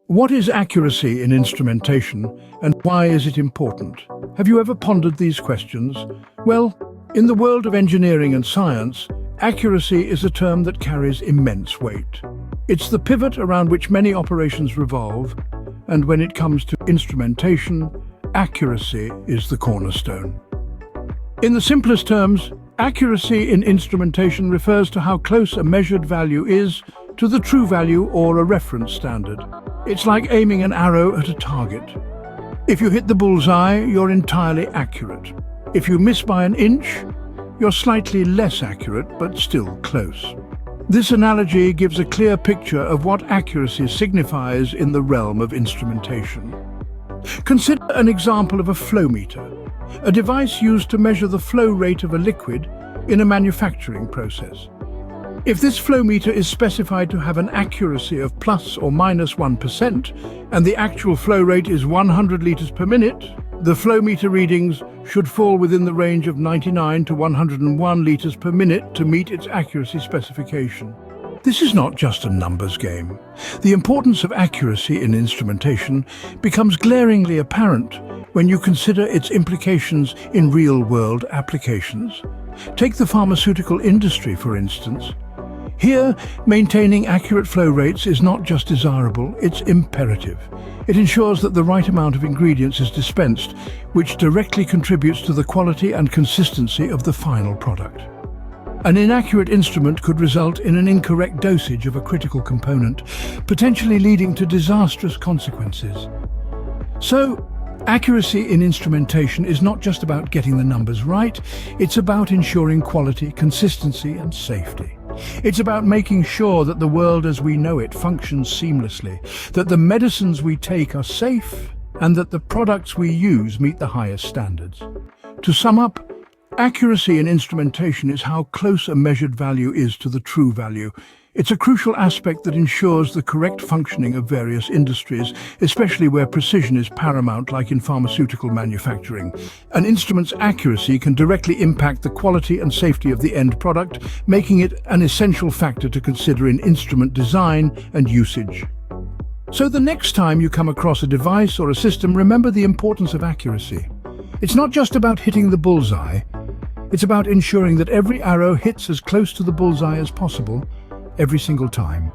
What is accuracy in instrumentation, and why is it important? Have you ever pondered these questions? Well, in the world of engineering and science, accuracy is a term that carries immense weight. It's the pivot around which many operations revolve, and when it comes to instrumentation, accuracy is the cornerstone. In the simplest terms, accuracy in instrumentation refers to how close a measured value is to the true value or a reference standard. It's like aiming an arrow at a target. If you hit the bullseye, you're entirely accurate. If you miss by an inch, you're slightly less accurate, but still close. This analogy gives a clear picture of what accuracy signifies in the realm of instrumentation. Consider an example of a flow meter, a device used to measure the flow rate of a liquid in a manufacturing process. If this flow meter is specified to have an accuracy of plus or minus 1%, and the actual flow rate is 100 liters per minute, the flow meter readings should fall within the range of 99 to 101 liters per minute to meet its accuracy specification. This is not just a numbers game. The importance of accuracy in instrumentation becomes glaringly apparent when you consider its implications in real-world applications. Take the pharmaceutical industry, for instance. Here, maintaining accurate flow rates is not just desirable, it's imperative. It ensures that the right amount of ingredients is dispensed, which directly contributes to the quality and consistency of the final product. An inaccurate instrument could result in an incorrect dosage of a critical component, potentially leading to disastrous consequences. So, accuracy in instrumentation is not just about getting the numbers right, it's about ensuring quality, consistency, and safety. It's about making sure that the world as we know it functions seamlessly, that the medicines we take are safe, and that the products we use meet the highest standards. To sum up, accuracy in instrumentation is how close a measured value is to the true value. It's a crucial aspect that ensures the correct functioning of various industries, especially where precision is paramount, like in pharmaceutical manufacturing. An instrument's accuracy can directly impact the quality and safety of the end product, making it an essential factor to consider in instrument design and usage. So the next time you come across a device or a system, remember the importance of accuracy. It's not just about hitting the bullseye, it's about ensuring that every arrow hits as close to the bullseye as possible, every single time.